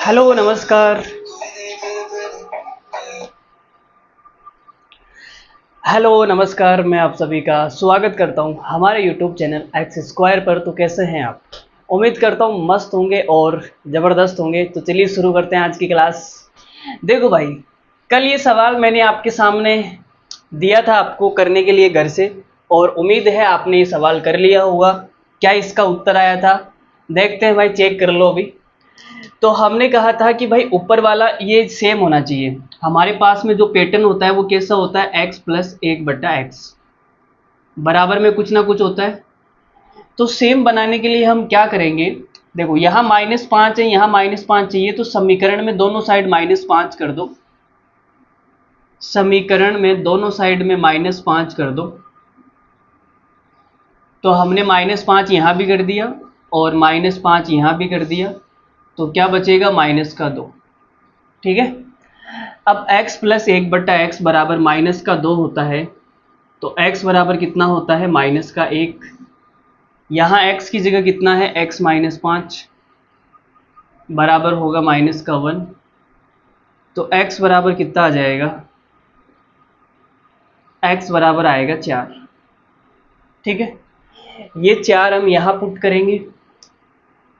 Hello नमस्कार। Hello नमस्कार, मैं आप सभी का स्वागत करता हूं हमारे यूट्यूब चैनल एक्स स्क्वायर पर। तो कैसे हैं आप? उम्मीद करता हूं मस्त होंगे और ज़बरदस्त होंगे। तो चलिए शुरू करते हैं आज की क्लास। देखो भाई, कल ये सवाल मैंने आपके सामने दिया था आपको करने के लिए घर से, और उम्मीद है आपने ये सवाल कर लिया होगा। क्या इसका उत्तर आया था? देखते हैं भाई, चेक कर लो अभी। तो हमने कहा था कि भाई ऊपर वाला ये सेम होना चाहिए। हमारे पास में जो पैटर्न होता है वो कैसा होता है? x प्लस 1/x बराबर में कुछ ना कुछ होता है। तो सेम बनाने के लिए हम क्या करेंगे? देखो, यहाँ -5 है, यहाँ -5 चाहिए, तो समीकरण में दोनों साइड -5 कर दो। समीकरण में दोनों साइड में -5 कर दो। तो हमने -5 यहाँ भी कर दिया और -5 यहाँ भी कर दिया। तो क्या बचेगा? -2। ठीक है। अब x प्लस 1/x बराबर -2 होता है। तो x बराबर कितना होता है? -1। यहाँ x की जगह कितना है? x -5 बराबर होगा -1। तो x बराबर कितना आ जाएगा? x बराबर आएगा 4। ठीक है, ये 4 हम यहाँ पुट करेंगे।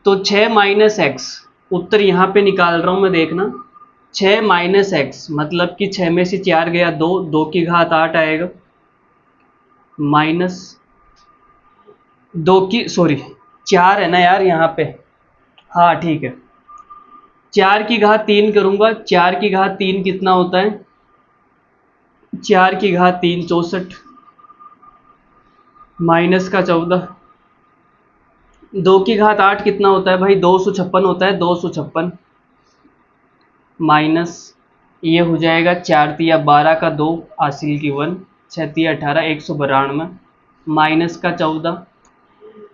तो 6 माइनस एक्स, उत्तर यहाँ पे निकाल रहा हूँ मैं, देखना। 6 माइनस एक्स मतलब कि 6 में से 4 गया 2, 2 की घात 8 आएगा। माइनस 2 की, सॉरी 4 है ना यार यहाँ पे। हाँ ठीक है, 4 की घात 3 करूँगा। 4 की घात 3 कितना होता है? 4 की घात 3 64, माइनस का 14। 2 की घात 8 कितना होता है भाई? 256 होता है, 256 माइनस, ये हो जाएगा 4 तिया 12 का 2, हासिल की 1, 6 तिया 18, 192 माइनस का 14।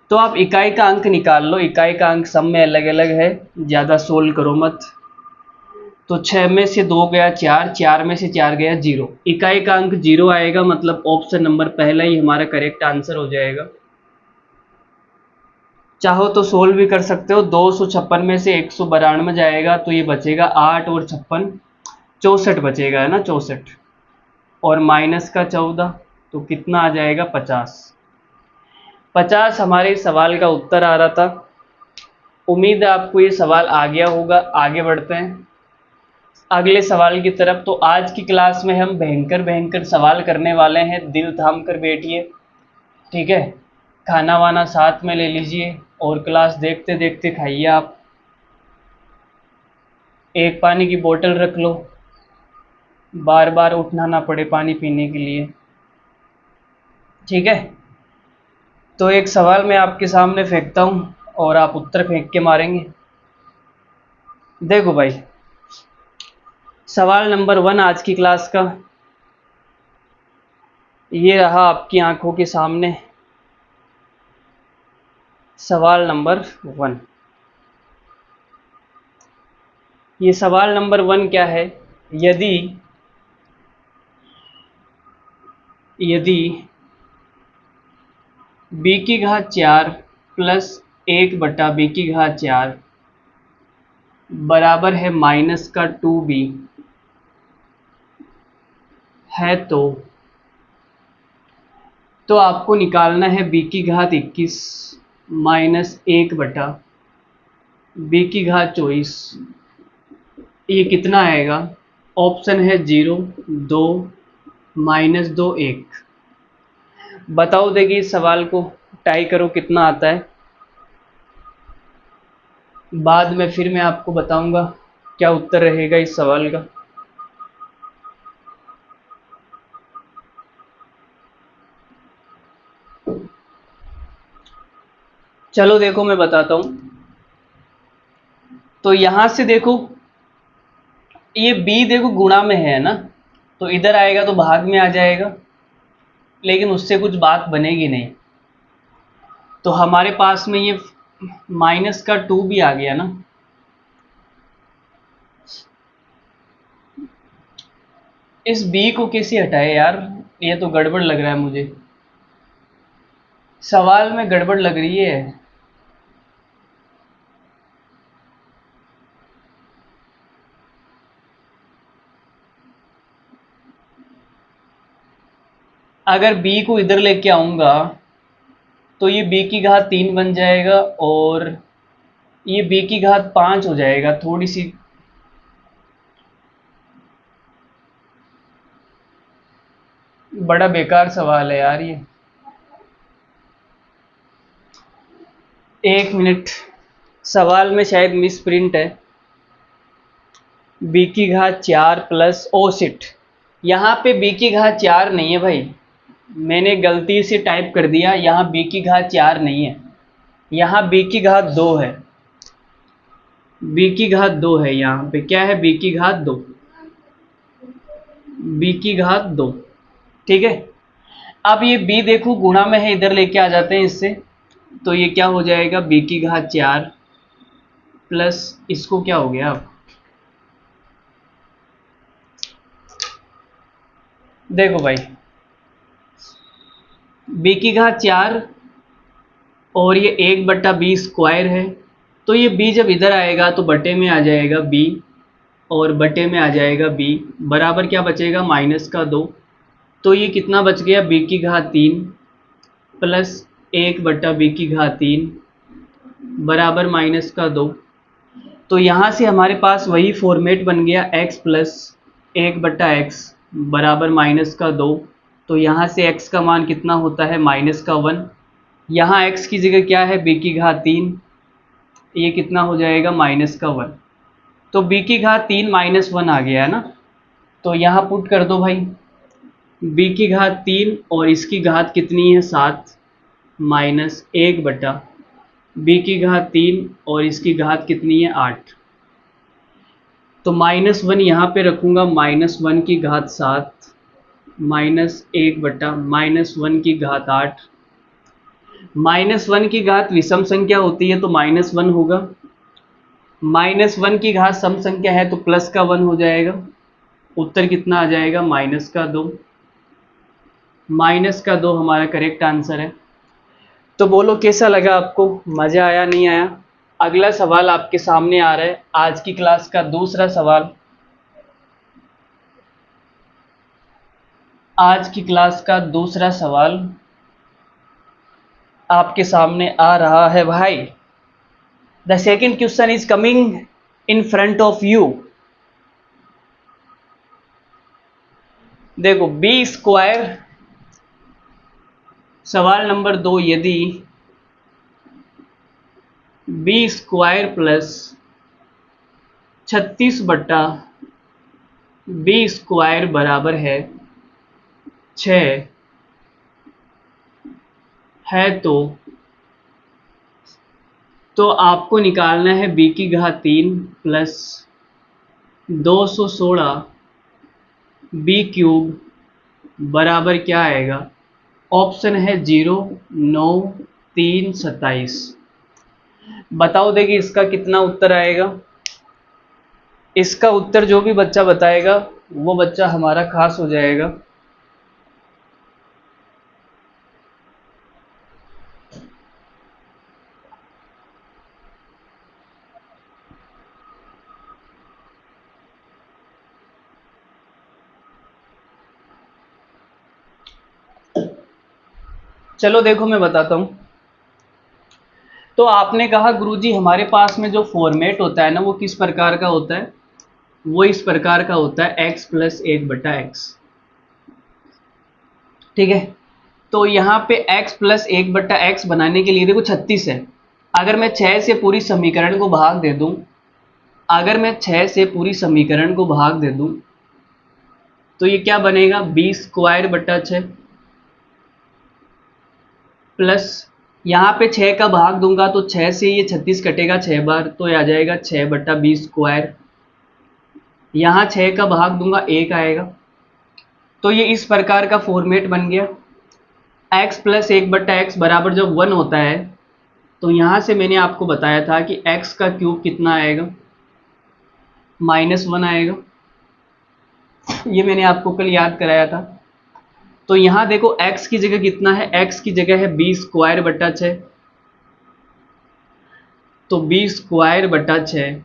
तो आप इकाई का अंक निकाल लो। इकाई का अंक सब में अलग अलग है, ज़्यादा सोल्व करो मत। तो 6 में से 2 गया 4, 4 में से 4 गया 0। इकाई का अंक 0 आएगा, मतलब ऑप्शन नंबर पहला ही हमारा करेक्ट आंसर हो जाएगा। चाहो तो सोल्व भी कर सकते हो। 256 में से 192 जाएगा तो ये बचेगा 8 और 56, 64 बचेगा, है ना, 64। और माइनस का 14, तो कितना आ जाएगा? 50। 50 हमारे सवाल का उत्तर आ रहा था। उम्मीद है आपको ये सवाल आ गया होगा। आगे बढ़ते हैं अगले सवाल की तरफ। तो आज की क्लास में हम भयंकर भयंकर सवाल करने वाले हैं। दिल थाम कर बैठिए, ठीक है। खाना वाना साथ में ले लीजिए और क्लास देखते देखते खाइए आप। एक पानी की बोतल रख लो, बार बार उठना ना पड़े पानी पीने के लिए, ठीक है। तो एक सवाल मैं आपके सामने फेंकता हूँ और आप उत्तर फेंक के मारेंगे। देखो भाई, सवाल नंबर 1 आज की क्लास का ये रहा आपकी आंखों के सामने। सवाल नंबर 1। ये सवाल नंबर 1 क्या है? यदि यदि b की घात 4 प्लस 1/b की घात 4 बराबर है -2b है, तो आपको निकालना है b की घात 21 -1/b की घात 24। ये कितना आएगा? ऑप्शन है 0, 2, -2, 1। बताओ देखिए, इस सवाल को ट्राई करो कितना आता है। बाद में फिर मैं आपको बताऊंगा क्या उत्तर रहेगा इस सवाल का। चलो देखो, मैं बताता हूँ। तो यहां से देखो, ये b देखो गुणा में है ना, तो इधर आएगा तो भाग में आ जाएगा, लेकिन उससे कुछ बात बनेगी नहीं। तो हमारे पास में ये -2 भी आ गया ना। इस b को कैसे हटाए यार? ये तो गड़बड़ लग रहा है मुझे, सवाल में गड़बड़ लग रही है। अगर b को इधर लेके आऊंगा तो ये b की घात 3 बन जाएगा, और ये b की घात 5 हो जाएगा। थोड़ी सी बड़ा बेकार सवाल है यार ये। 1 मिनट, सवाल में शायद मिस प्रिंट है। b की घात 4 प्लस ओ सिट, यहाँ पे b की घात 4 नहीं है भाई, मैंने गलती से टाइप कर दिया। यहाँ b की घात 4 नहीं है, यहाँ b की घात 2 है। b की घात 2 है, यहाँ पे क्या है? b की घात 2, b की घात 2। ठीक है। अब ये b देखो गुणा में है, इधर लेके आ जाते हैं इससे। तो ये क्या हो जाएगा? b की घात 4 प्लस, इसको क्या हो गया? अब देखो भाई, b की घात 4 और ये 1/b² है, तो ये b जब इधर आएगा तो बटे में आ जाएगा b, और बटे में आ जाएगा b, बराबर क्या बचेगा? -2। तो ये कितना बच गया? b की घात 3 प्लस 1/b की घात 3 बराबर -2। तो यहाँ से हमारे पास वही फॉर्मेट बन गया, x प्लस 1/x बराबर -2। तो यहाँ से x का मान कितना होता है? -1। यहाँ x की जगह क्या है? b की घात 3, ये कितना हो जाएगा? -1। तो b की घात 3 -1 आ गया है ना। तो यहाँ पुट कर दो भाई, b की घात 3 और इसकी घात कितनी है? 7 -1/b की घात 3 और इसकी घात कितनी है? 8। तो -1 यहाँ पे रखूँगा, -1 की घात 7 -1/-1 की घात 8। -1 की घात विषम संख्या होती है तो -1 होगा, -1 की घात सम संख्या है तो +1 हो जाएगा। उत्तर कितना आ जाएगा? -2। -2 हमारा करेक्ट आंसर है। तो बोलो कैसा लगा आपको? मज़ा आया नहीं आया? अगला सवाल आपके सामने आ रहा है, आज की क्लास का दूसरा सवाल। आज की क्लास का दूसरा सवाल आपके सामने आ रहा है भाई। The second question is coming in front of you. देखो, b², सवाल नंबर 2, यदि b² प्लस 36/b² बराबर है 6 है, तो आपको निकालना है b की घात 3 प्लस 216 b³ बराबर क्या आएगा? ऑप्शन है 0, 9, 3, 27। बताओ देखिए इसका कितना उत्तर आएगा। इसका उत्तर जो भी बच्चा बताएगा वो बच्चा हमारा खास हो जाएगा। चलो देखो मैं बताता हूँ। तो आपने कहा गुरुजी हमारे पास में जो फॉर्मेट होता है ना वो किस प्रकार का होता है, वो इस प्रकार का होता है x प्लस 1/x। ठीक है, तो यहाँ पे x प्लस 1/x बनाने के लिए देखो 36 है। अगर मैं 6 से पूरी समीकरण को भाग दे दूं, अगर मैं 6 से पूरी समीकरण को भाग दे दूं तो ये क्या बनेगा, 20² प्लस यहाँ पे 6 का भाग दूंगा तो 6 से ये 36 कटेगा 6 बार, तो ये आ जाएगा 6/20²। यहाँ 6 का भाग दूंगा 1 आएगा। तो ये इस प्रकार का फॉर्मेट बन गया। x प्लस 1/x बराबर जब 1 होता है तो यहाँ से मैंने आपको बताया था कि x का क्यूब कितना आएगा, -1 आएगा। ये मैंने आपको कल याद कराया था। तो यहाँ देखो x की जगह कितना है, x की जगह है 20² तो 20²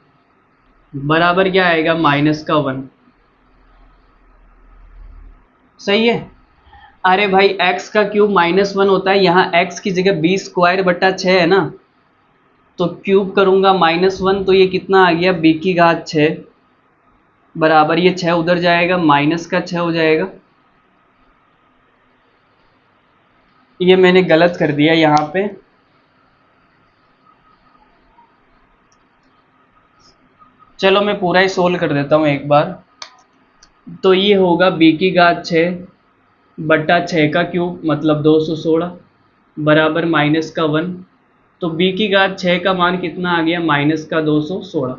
बराबर क्या आएगा, -1। सही है। अरे भाई x का क्यूब -1 होता है, यहाँ x की जगह 20² है ना, तो क्यूब करूंगा -1 तो ये कितना आ गया, b�6 बराबर ये 6 उधर जाएगा, -6 हो जाएगा। ये मैंने गलत कर दिया यहाँ पे, चलो मैं पूरा ही सोल्व कर देता हूँ एक बार। तो ये होगा b�6 का क्यूब मतलब 216 बराबर -1। तो b�6 का मान कितना आ गया, -216।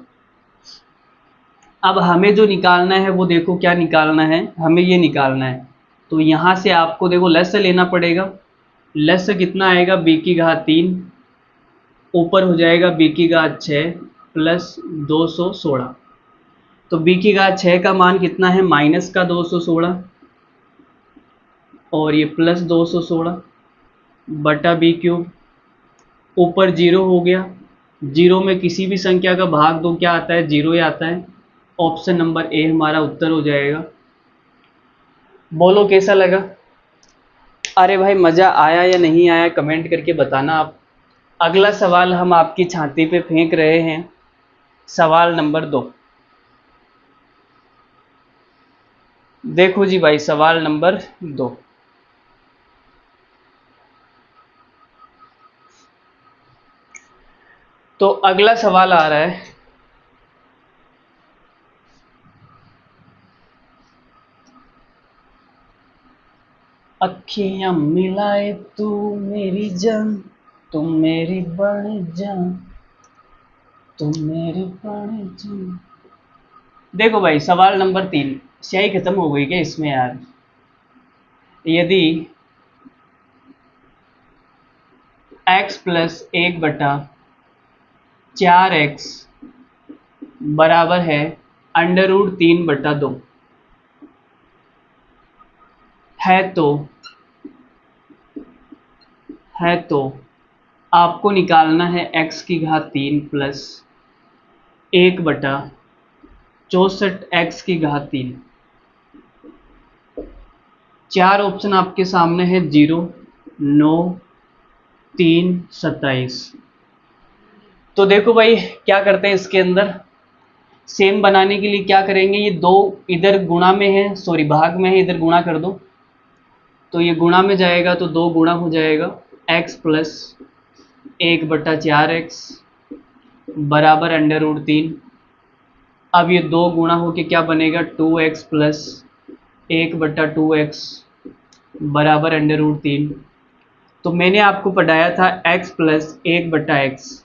अब हमें जो निकालना है वो देखो क्या निकालना है, हमें ये निकालना है। तो यहाँ से आपको देखो लस लेना पड़ेगा। लस कितना आएगा, b�3 ऊपर हो जाएगा b�6 प्लस 216। तो b�6 का मान कितना है, -216 और ये प्लस 216 बटा b³। ऊपर 0 हो गया, 0 में किसी भी संख्या का भाग दो क्या आता है, 0 ही आता है। ऑप्शन नंबर ए हमारा उत्तर हो जाएगा। बोलो कैसा लगा। अरे भाई मज़ा आया या नहीं आया कमेंट करके बताना आप। अगला सवाल हम आपकी छाती पे फेंक रहे हैं, सवाल नंबर 2। देखो जी भाई सवाल नंबर 2। तो अगला सवाल आ रहा है, अखियां मिलाए तू मेरी जान, तुम मेरी बन जान, तुम मेरी बन जान। देखो भाई सवाल नंबर 3, स्याही खत्म हो गई क्या इसमें यार। यदि x प्लस 1/4x बराबर है √3/2 है तो आपको निकालना है x³ प्लस 1/64x³। 4 ऑप्शन आपके सामने है, 0, 9, 3, 27। तो देखो भाई क्या करते हैं इसके अंदर, सेम बनाने के लिए क्या करेंगे, ये 2 इधर गुणा में है, सॉरी भाग में है, इधर गुणा कर दो तो ये गुणा में जाएगा तो 2 गुणा हो जाएगा, x प्लस 1/4x बराबर √3। अब ये 2 गुणा होके क्या बनेगा, 2x प्लस 1/2x बराबर √3। तो मैंने आपको पढ़ाया था x प्लस 1/x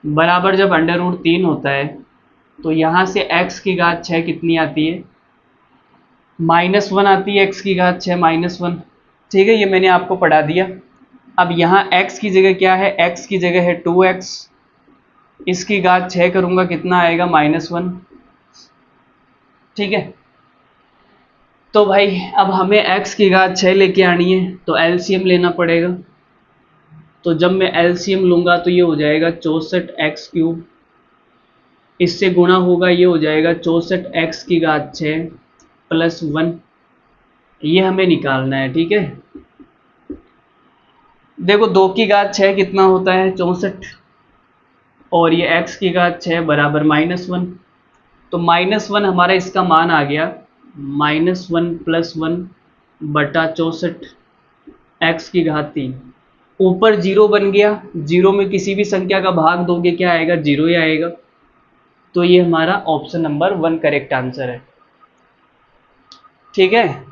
बराबर जब √3 होता है तो यहाँ से x�6 कितनी आती है, -1 आती है, x�6 -1। ठीक है, ये मैंने आपको पढ़ा दिया। अब यहाँ x की जगह क्या है, x की जगह है 2x, इसकी घात 6 करूँगा कितना आएगा, -1। ठीक है, तो भाई अब हमें x की घात 6 लेके आनी है तो एलसीएम लेना पड़ेगा। तो जब मैं एलसीएम लूँगा तो ये हो जाएगा 64x³ इससे गुणा होगा, ये हो जाएगा 64x�6 प्लस 1। ये हमें निकालना है। ठीक है, देखो 2 की घात 6 कितना होता है 64, और ये x की घात 6 बराबर -1। तो -1 हमारा इसका मान आ गया, -1 + 1 बटा 64 x की घात 3। ऊपर 0 बन गया, 0 में किसी भी संख्या का भाग दोगे क्या आएगा, 0 ही आएगा। तो ये हमारा ऑप्शन नंबर 1 करेक्ट आंसर है। ठीक है,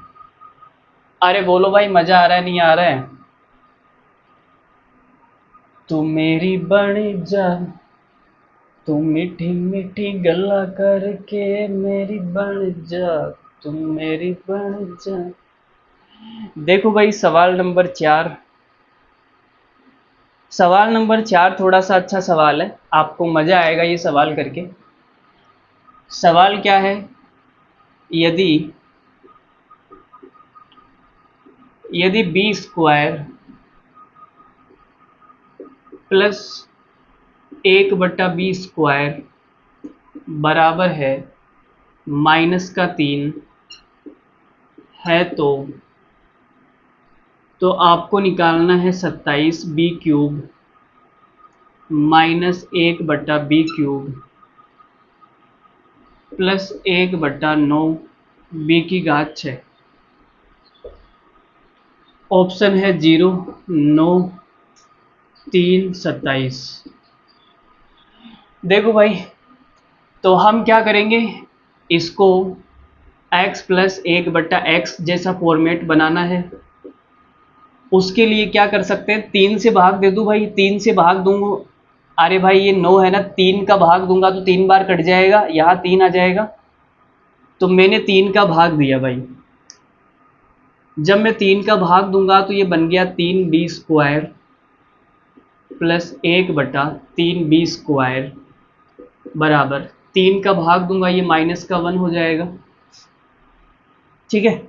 अरे बोलो भाई, मजा आ रहा है नहीं आ रहा है? तू मेरी बन जा, तू मीठी मीठी गल्ला करके मेरी बन जा, तुम मेरी बन जा। देखो भाई सवाल नंबर 4, सवाल नंबर 4 थोड़ा सा अच्छा सवाल है, आपको मजा आएगा ये सवाल करके। सवाल क्या है, यदि यदि b² प्लस 1/b² बराबर है -3 है, तो आपको निकालना है 27b³ -1/b³ प्लस 1/9 b की घात 6। ऑप्शन है 0, 9, 3, 27। देखो भाई, तो हम क्या करेंगे, इसको x + 1/x जैसा फॉर्मेट बनाना है। उसके लिए क्या कर सकते हैं, 3 से भाग दे दूं भाई, 3 से भाग दूंगा, अरे भाई ये 9 है ना, 3 का भाग दूंगा तो 3 बार कट जाएगा, यहाँ 3 आ जाएगा। तो मैंने 3 का भाग दिया भाई, जब मैं 3 का भाग दूंगा तो ये बन गया 3b² प्लस 1/3b² बराबर 3 का भाग दूंगा, ये -1 हो जाएगा। ठीक है,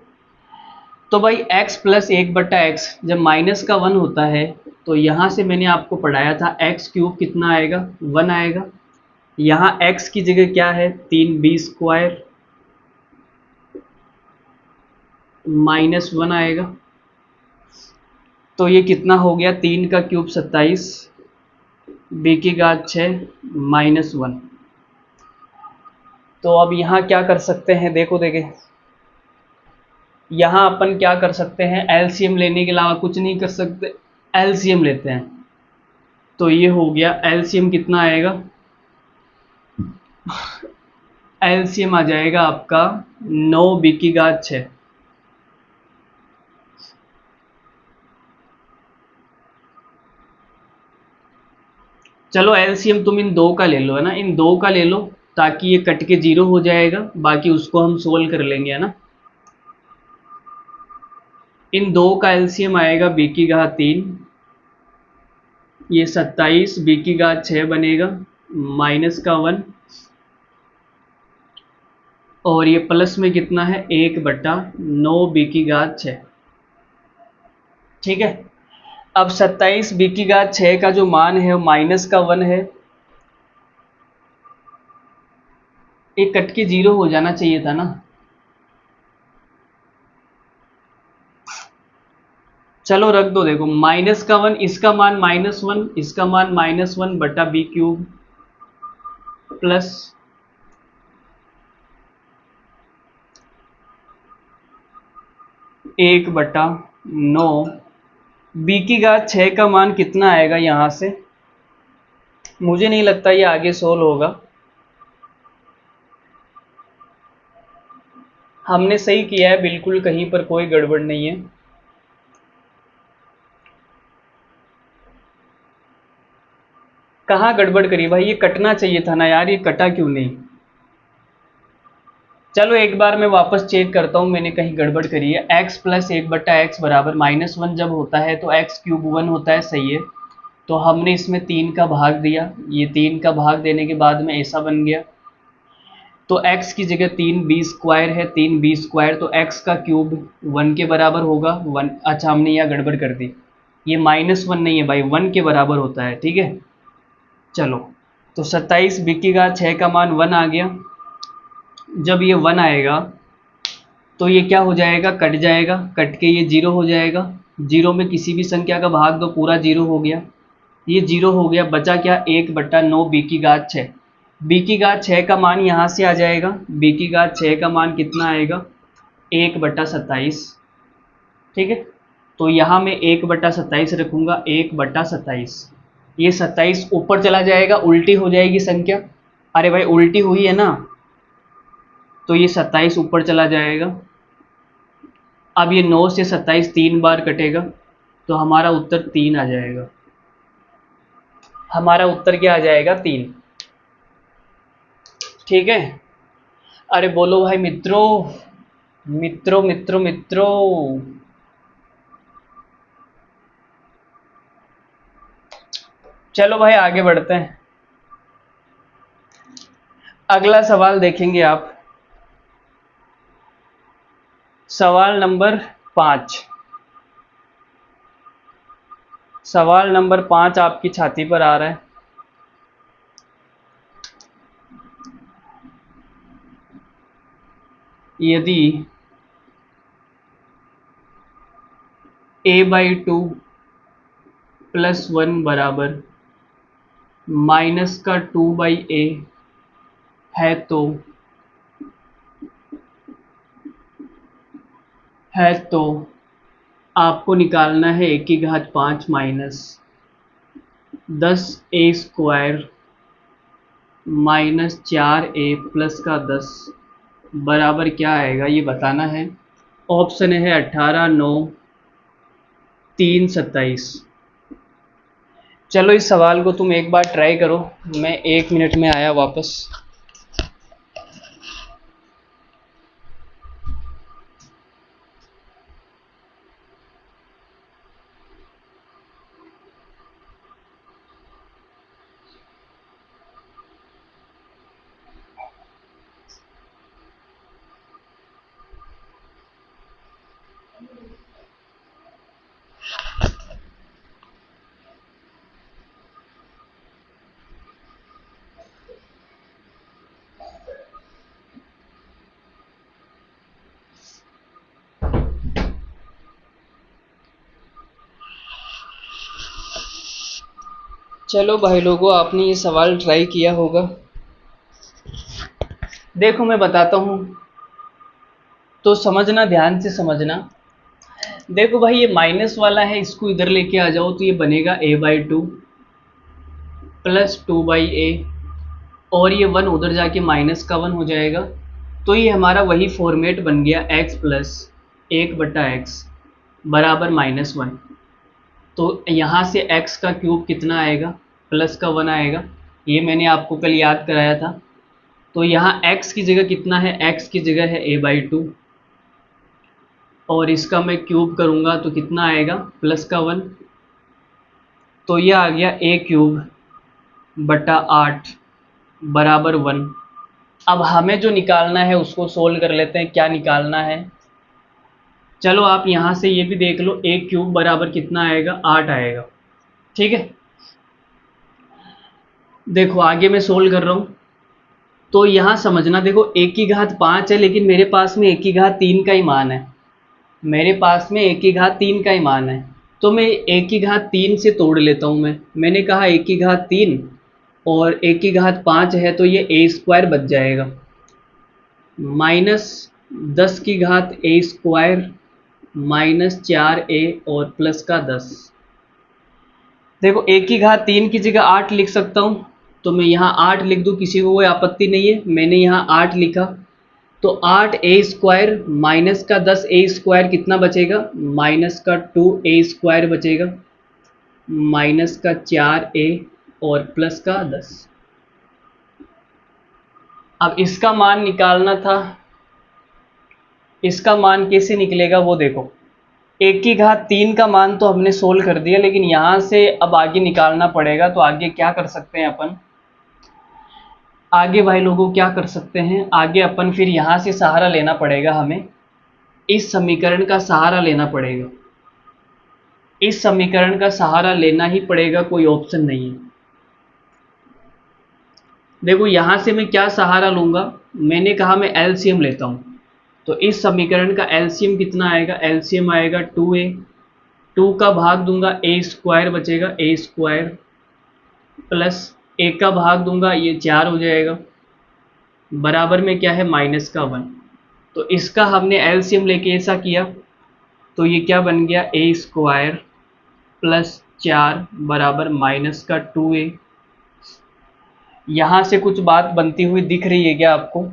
तो भाई x + 1/x जब -1 होता है, तो यहाँ से मैंने आपको पढ़ाया था x³ कितना आएगा, 1 आएगा। यहाँ x की जगह क्या है, 3b² -1 आएगा। तो ये कितना हो गया, 3 का क्यूब 27, b की घात 6 -1। तो अब यहाँ क्या कर सकते हैं, देखो देखें, यहाँ अपन क्या कर सकते हैं, एलसीएम लेने के अलावा कुछ नहीं कर सकते, एलसीएम लेते हैं। तो ये हो गया, एलसीएम कितना आएगा, एलसीएम आ जाएगा आपका 9 b की घात 6। चलो एलसीएम तुम इन 2 का ले लो, है ना, इन 2 का ले लो, ताकि ये कट के 0 हो जाएगा, बाकी उसको हम सोल्व कर लेंगे, है ना। इन 2 का एलसीएम आएगा b की घात 3, ये 27 b की घात 6 बनेगा, -1, और ये प्लस में कितना है, 1/9 b की घात 6। ठीक है, अब 27 b की घात 6 का जो मान है वो -1 है, ये कट के 0 हो जाना चाहिए था ना। चलो रख दो, देखो -1, इसका मान -1, इसका मान -1/b³ प्लस 1/9 b की घात 6 का मान कितना आएगा, यहाँ से मुझे नहीं लगता ये आगे सोल्व होगा। हमने सही किया है बिल्कुल, कहीं पर कोई गड़बड़ नहीं है। कहाँ गड़बड़ करी भाई, ये कटना चाहिए था ना यार, ये कटा क्यों नहीं। चलो एक बार मैं वापस चेक करता हूँ मैंने कहीं गड़बड़ करी है। x + 1/x बराबर -1 जब होता है तो x³ 1 होता है, सही है। तो हमने इसमें 3 का भाग दिया, ये 3 का भाग देने के बाद में ऐसा बन गया। तो x की जगह 3b² है, 3b², तो x का क्यूब 1 के बराबर होगा, 1। अच्छा हमने यहाँ गड़बड़ कर दी, ये -1 नहीं है भाई, 1 के बराबर होता है। ठीक है, चलो, तो 27 b की घात 6 का मान 1 आ गया। जब ये 1 आएगा तो ये क्या हो जाएगा, कट जाएगा, कट के ये 0 हो जाएगा, जीरो में किसी भी संख्या का भाग दो, पूरा जीरो हो गया, ये जीरो हो गया, बचा क्या 1/9 बी की घात 6। बी की घात 6 का मान यहाँ से आ जाएगा, बी की घात 6 का मान कितना आएगा 1/27। ठीक है, तो यहाँ मैं 1/27 रखूँगा, 1/27। ये 27 ऊपर चला जाएगा, उल्टी हो जाएगी संख्या। अरे भाई उल्टी हुई है ना, तो ये 27 ऊपर चला जाएगा। अब ये 9 से 27 3 बार कटेगा, तो हमारा उत्तर 3 आ जाएगा। हमारा उत्तर क्या आ जाएगा 3। ठीक है, अरे बोलो भाई मित्रों, मित्रों मित्रों मित्रों। चलो भाई आगे बढ़ते हैं, अगला सवाल देखेंगे आप। सवाल नंबर 5। सवाल नंबर 5 आपकी छाती पर आ रहा है। यदि a/2 + 1 बराबर -2/a है तो आपको निकालना है a की घात 5 minus 10a² minus 4a plus का 10 बराबर क्या आएगा, ये बताना है। ऑप्शन है 18, 9, 3, 27। चलो इस सवाल को तुम एक बार ट्राई करो, मैं 1 मिनट में आया वापस। चलो भाई लोगों, आपने ये सवाल ट्राई किया होगा। देखो मैं बताता हूँ, तो समझना, ध्यान से समझना। देखो भाई ये माइनस वाला है, इसको इधर लेके आ जाओ, तो ये बनेगा a/2 + 2/a, और ये 1 उधर जाके माइनस का 1 हो जाएगा। तो ये हमारा वही फॉर्मेट बन गया x + 1/x बराबर -1। तो यहाँ से x का क्यूब कितना आएगा, प्लस का 1 आएगा। ये मैंने आपको कल याद कराया था। तो यहाँ x की जगह कितना है, x की जगह है a/2, और इसका मैं क्यूब करूँगा तो कितना आएगा, प्लस का 1। तो यह आ गया a³ / 8 बराबर 1। अब हमें जो निकालना है उसको सोल्व कर लेते हैं। क्या निकालना है, चलो आप यहाँ से ये भी देख लो, a³ बराबर कितना आएगा, 8 आएगा। ठीक है, देखो आगे मैं सोल्व कर रहा हूँ। तो यहाँ समझना, देखो a की घात 5 है, लेकिन मेरे पास में a की घात 3 का ही मान है। मेरे पास में a की घात 3 का ही मान है, तो मैं a की घात 3 से तोड़ लेता हूँ। मैंने कहा a की घात 3 और a की घात 5 है, तो ये a² बच जाएगा, -10 की घात a² माइनस 4a और प्लस का 10। देखो a की घात 3 की जगह 8 लिख सकता हूँ, तो मैं यहाँ 8 लिख दूँ, किसी को कोई आपत्ति नहीं है। मैंने यहाँ 8 लिखा, तो 8a² माइनस का 10a² कितना बचेगा, माइनस का 2a² बचेगा, माइनस का 4a और प्लस का 10। अब इसका मान निकालना था, इसका मान कैसे निकलेगा वो देखो। a की घात 3 का मान तो हमने सोल्व कर दिया, लेकिन यहाँ से अब आगे निकालना पड़ेगा। तो आगे क्या कर सकते हैं अपन, आगे भाई लोगों क्या कर सकते हैं, आगे अपन फिर यहाँ से सहारा लेना पड़ेगा, हमें इस समीकरण का सहारा लेना पड़ेगा। इस समीकरण का सहारा लेना ही पड़ेगा, कोई ऑप्शन नहीं है। देखो यहाँ से मैं क्या सहारा लूँगा, मैंने कहा मैं एलसीएम लेता हूँ। तो इस समीकरण का एलसीएम कितना आएगा, एलसीएम आएगा 2a 2 का भाग दूंगा ए स्क्वायर बचेगा, ए स्क्वायर प्लस 1 का भाग दूंगा ये 4 हो जाएगा, बराबर में क्या है माइनस का 1। तो इसका हमने एलसीएम लेके ऐसा किया तो ये क्या बन गया, ए स्क्वायर प्लस 4 बराबर माइनस का 2a। यहाँ से कुछ बात बनती हुई दिख रही है क्या आपको?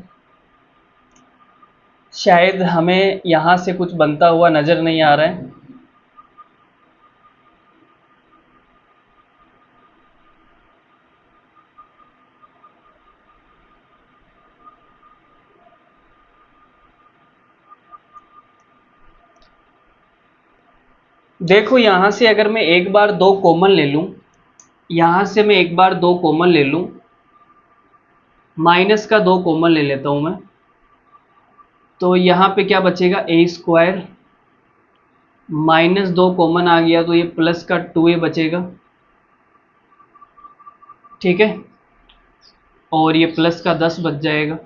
शायद हमें यहाँ से कुछ बनता हुआ नज़र नहीं आ रहा है। देखो यहाँ से अगर मैं एक बार 2 कॉमन ले लूँ, यहाँ से मैं एक बार 2 कॉमन ले लूँ, माइनस का 2 कॉमन ले लेता हूँ मैं, तो यहाँ पे क्या बचेगा, ए स्क्वायर माइनस 2 कॉमन आ गया तो ये प्लस का 2a बचेगा, ठीक है, और ये प्लस का 10 बच जाएगा।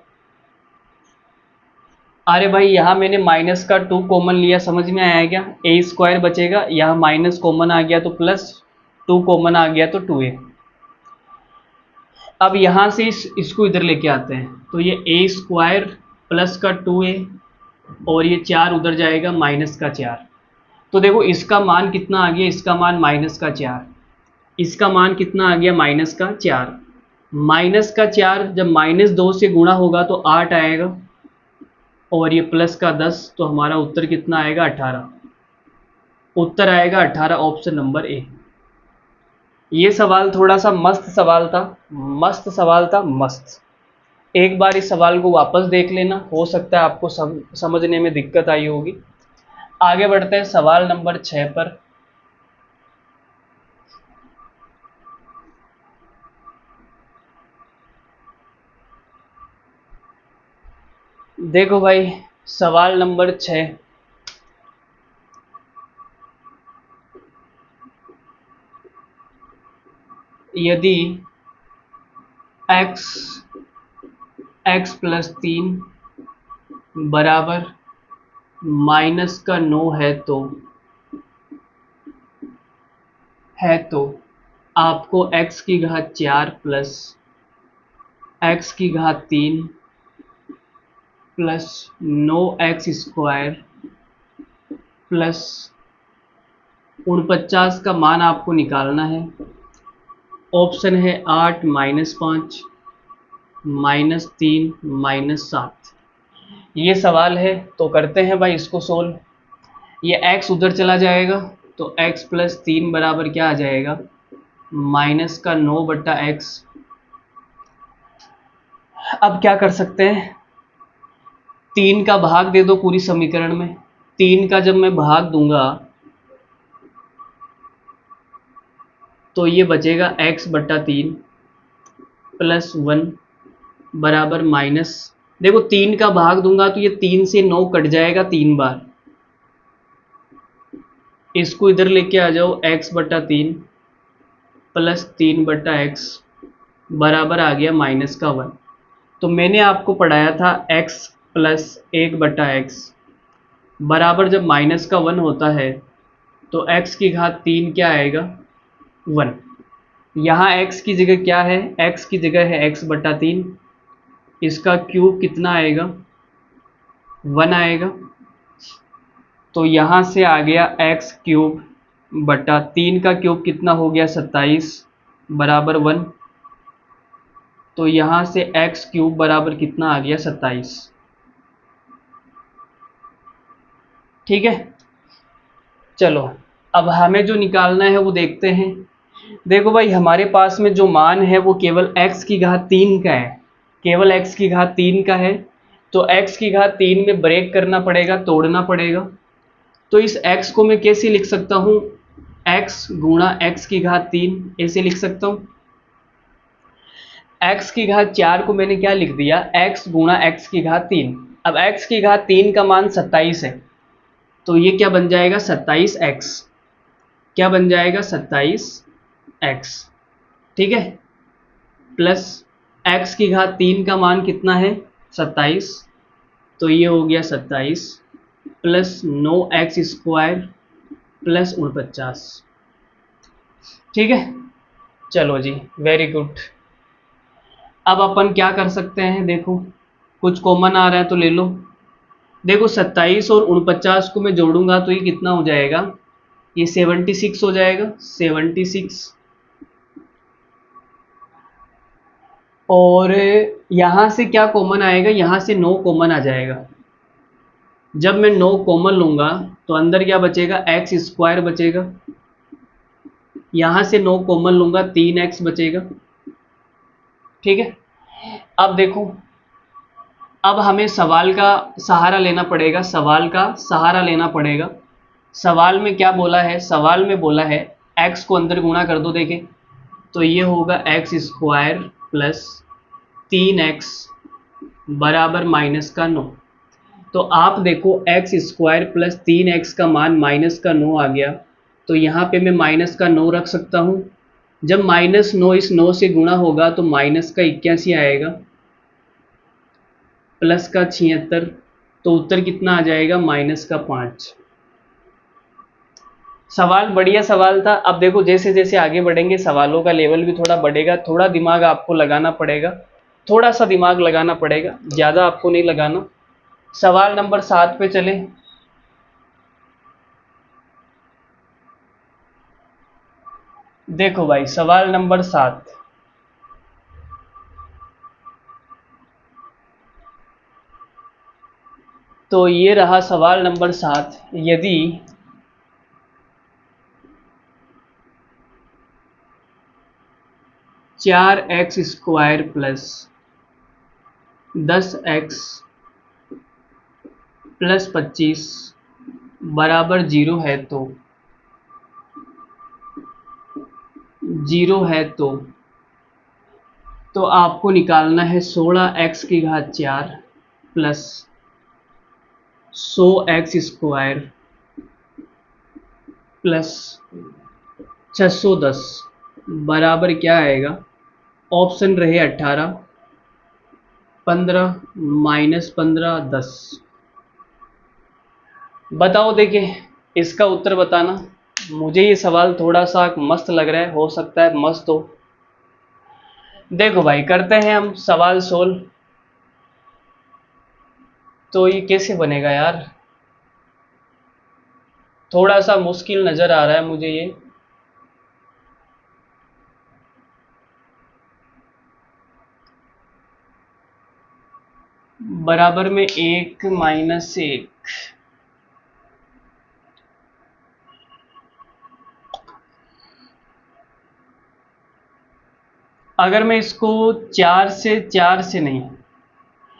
अरे भाई यहाँ मैंने माइनस का 2 कॉमन लिया, समझ में आया क्या? ए स्क्वायर बचेगा, यहाँ माइनस कॉमन आ गया तो प्लस 2 कॉमन आ गया तो 2a। अब यहाँ से इसको इधर लेके आते हैं तो ये ए स्क्वायर प्लस का 2a और ये 4 उधर जाएगा माइनस का 4। तो देखो इसका मान कितना आ गया, इसका मान माइनस का 4, इसका मान कितना आ गया माइनस का 4। माइनस का 4 जब -2 से गुणा होगा तो 8 आएगा और ये प्लस का 10, तो हमारा उत्तर कितना आएगा 18। उत्तर आएगा 18, ऑप्शन नंबर ए। ये सवाल थोड़ा सा मस्त सवाल था, मस्त सवाल था, मस्त। एक बार इस सवाल को वापस देख लेना, हो सकता है आपको समझने में दिक्कत आई होगी। आगे बढ़ते हैं सवाल नंबर 6 पर। देखो भाई सवाल नंबर 6, यदि x प्लस 3 बराबर माइनस का 9 है तो आपको x की घात 4 प्लस x की घात 3 प्लस 9x स्क्वायर प्लस 49 का मान आपको निकालना है। ऑप्शन है 8 -5 -3 -7। ये सवाल है तो करते हैं भाई इसको सोल्व। ये x उधर चला जाएगा तो x प्लस 3 बराबर क्या आ जाएगा, माइनस का 9 बट्टा x। अब क्या कर सकते हैं, 3 का भाग दे दो पूरी समीकरण में। 3 का जब मैं भाग दूंगा तो ये बचेगा x बट्टा 3 प्लस 1 बराबर माइनस, देखो 3 का भाग दूंगा तो ये 3 से 9 कट जाएगा 3 बार, इसको इधर लेके आ जाओ, x बट्टा 3 प्लस 3 बट्टा x बराबर आ गया माइनस का 1। तो मैंने आपको पढ़ाया था x प्लस 1 बट्टा x बराबर जब माइनस का 1 होता है तो x की घात 3 क्या आएगा, 1। यहाँ x की जगह क्या है, x की जगह है x बट्टा 3, इसका क्यूब कितना आएगा, 1 आएगा। तो यहाँ से आ गया x क्यूब बटा 3 का क्यूब कितना हो गया 27 बराबर 1। तो यहाँ से x क्यूब बराबर कितना आ गया 27, ठीक है। चलो अब हमें जो निकालना है वो देखते हैं। देखो भाई हमारे पास में जो मान है वो केवल x की घात 3 का है, केवल x की घात 3 का है। तो x की घात 3 में ब्रेक करना पड़ेगा, तोड़ना पड़ेगा। तो इस x को मैं कैसे लिख सकता हूँ, x गुणा x की घात 3 ऐसे लिख सकता हूँ। x की घात 4 को मैंने क्या लिख दिया, x गुणा x की घात 3। अब x की घात 3 का मान 27 है तो ये क्या बन जाएगा 27x, क्या बन जाएगा 27x, ठीक है। प्लस x की घात 3 का मान कितना है 27, तो ये हो गया 27 प्लस 9x स्क्वायर प्लस 49। ठीक है, चलो जी, वेरी गुड। अब अपन क्या कर सकते हैं, देखो कुछ कॉमन आ रहा है तो ले लो। देखो 27 और 49 को मैं जोड़ूंगा तो ये कितना हो जाएगा, ये 76 हो जाएगा, 76। और यहाँ से क्या कॉमन आएगा, यहाँ से 9 कॉमन आ जाएगा। जब मैं 9 कॉमन लूँगा तो अंदर क्या बचेगा, एक्स स्क्वायर बचेगा। यहाँ से 9 कॉमन लूँगा, 3x बचेगा। ठीक है, अब देखो, अब हमें सवाल का सहारा लेना पड़ेगा, सवाल का सहारा लेना पड़ेगा। सवाल में क्या बोला है, सवाल में बोला है x को अंदर गुणा कर दो। देखें तो ये होगा एक्स स्क्वायर प्लस 3x बराबर -9। तो आप देखो एक्स स्क्वायर प्लस 3x का मान -9 आ गया, तो यहाँ पे मैं -9 रख सकता हूँ। जब -9 इस 9 से गुणा होगा तो -81 आएगा, +76, तो उत्तर कितना आ जाएगा, -5। सवाल बढ़िया सवाल था। अब देखो जैसे जैसे आगे बढ़ेंगे सवालों का लेवल भी थोड़ा बढ़ेगा, थोड़ा दिमाग आपको लगाना पड़ेगा, थोड़ा सा दिमाग लगाना पड़ेगा, ज़्यादा आपको नहीं लगाना। सवाल नंबर 7 पे चले। देखो भाई सवाल नंबर 7, तो ये रहा सवाल नंबर 7। यदि चार x square plus 10x plus 25 बराबर 0 है तो, 0 है तो आपको निकालना है 16x की घात 4 प्लस 100x स्क्वायर प्लस 610 बराबर क्या आएगा, ऑप्शन रहे 18, 15, -15, 10। बताओ, देखिए इसका उत्तर बताना। मुझे ये सवाल थोड़ा सा मस्त लग रहा है, हो सकता है मस्त हो। देखो भाई करते हैं हम सवाल सोल्व। तो ये कैसे बनेगा यार, थोड़ा सा मुश्किल नज़र आ रहा है मुझे ये। बराबर में 1 -1, अगर मैं इसको 4 से नहीं,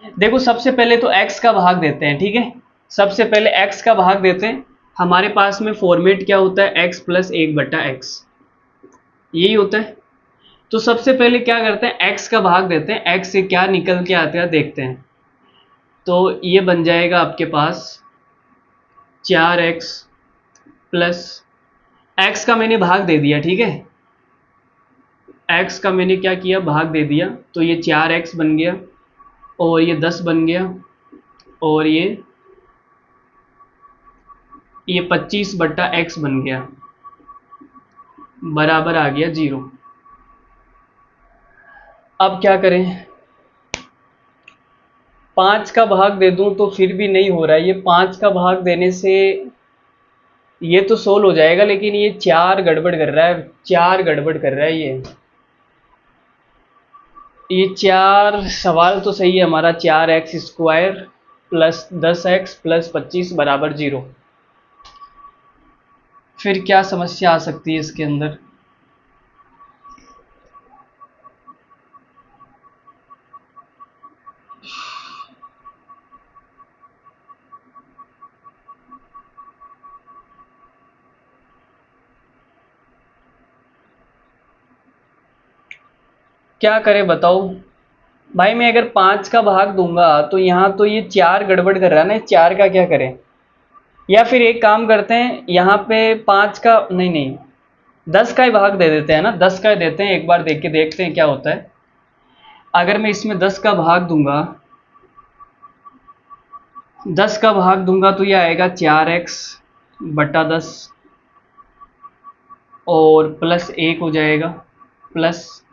देखो सबसे पहले तो x का भाग देते हैं। ठीक है, सबसे पहले x का भाग देते हैं। हमारे पास में फॉर्मेट क्या होता है, x + 1/x, यही होता है। तो सबसे पहले क्या करते हैं, x का भाग देते हैं, x से क्या निकल के आता है देखते हैं। तो ये बन जाएगा आपके पास 4x प्लस, x का मैंने भाग दे दिया। ठीक है, x का मैंने क्या किया, भाग दे दिया, तो ये 4x बन गया और ये 10 बन गया और ये 25/x बन गया, बराबर आ गया 0। अब क्या करें, 5 का भाग दे दूं तो फिर भी नहीं हो रहा है। ये 5 का भाग देने से ये तो सोल्व हो जाएगा, लेकिन ये 4 गड़बड़ कर रहा है, 4 गड़बड़ कर रहा है ये 4 सवाल तो सही है हमारा, 4x square plus 10x plus 25 बराबर 0। फिर क्या समस्या आ सकती है इसके अंदर, क्या करें बताओ भाई। मैं अगर 5 का भाग दूंगा तो यहाँ तो ये 4 गड़बड़ कर रहा है ना, 4 का क्या करें। या फिर एक काम करते हैं, यहाँ पे 5 का नहीं 10 का ही भाग दे देते हैं ना, 10 का ही देते हैं, एक बार देख के देखते हैं क्या होता है। अगर मैं इसमें 10 का भाग दूंगा, 10 का भाग दूंगा तो ये आएगा 4x/10 और प्लस 1 हो जाएगा प्लस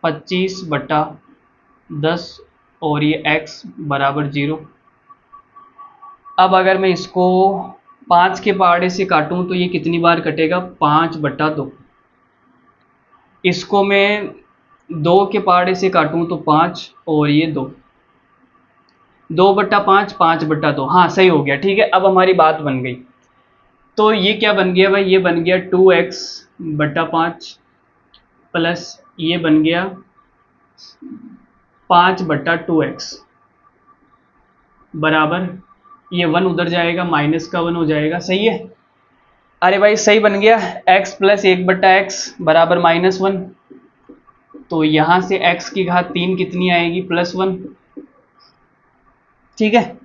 25/10 और ये x बराबर 0। अब अगर मैं इसको 5 के पहाड़े से काटूं तो ये कितनी बार कटेगा, 5/2। इसको मैं 2 के पहाड़े से काटूं तो 5 और ये 2, 2/5 5/2। हाँ सही हो गया, ठीक है। अब हमारी बात बन गई। तो ये क्या बन गया भाई, ये बन गया 2x/5 प्लस ये बन गया 5/2x बराबर, ये 1 उधर जाएगा, माइनस का 1 हो जाएगा, सही है। अरे भाई सही बन गया, x प्लस 1/x बराबर -1। तो यहां से x की घात 3 कितनी आएगी, +1, ठीक है।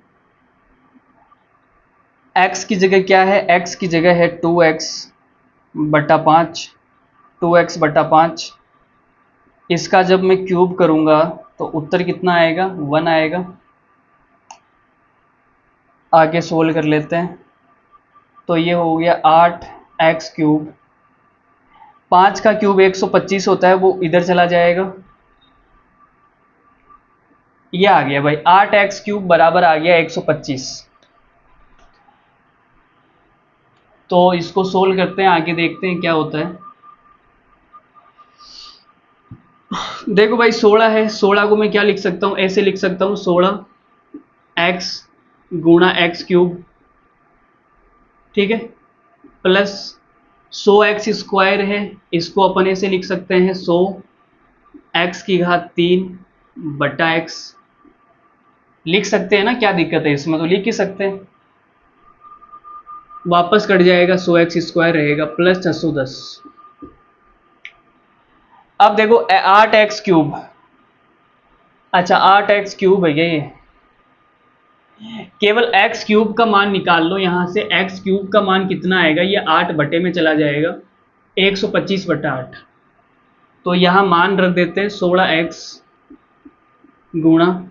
x की जगह क्या है, x की जगह है 2x/5, 2x/5। इसका जब मैं क्यूब करूंगा तो उत्तर कितना आएगा, 1 आएगा। आगे सोल्व कर लेते हैं। तो ये हो गया 8x³। 5 का क्यूब 125 होता है, वो इधर चला जाएगा। ये आ गया भाई 8x³ बराबर आ गया 125। तो इसको सोल्व करते हैं, आगे देखते हैं क्या होता है। देखो भाई 16 है, 16 को मैं क्या लिख सकता हूँ, ऐसे लिख सकता हूँ 16x गुणा x³, ठीक है, प्लस 100x² है, इसको अपन ऐसे लिख सकते हैं 100x की घात 3/x। लिख सकते हैं ना, क्या दिक्कत है इसमें, तो लिख ही सकते हैं। वापस कट जाएगा, 100x² रहेगा प्लस 610। अब देखो 8x³, अच्छा 8x³ है ये। केवल x³ का मान निकाल लो यहां से, x³ का मान कितना आएगा, ये 8 बटे में चला जाएगा, 125/8। तो यहां मान रख देते हैं 16x गुणा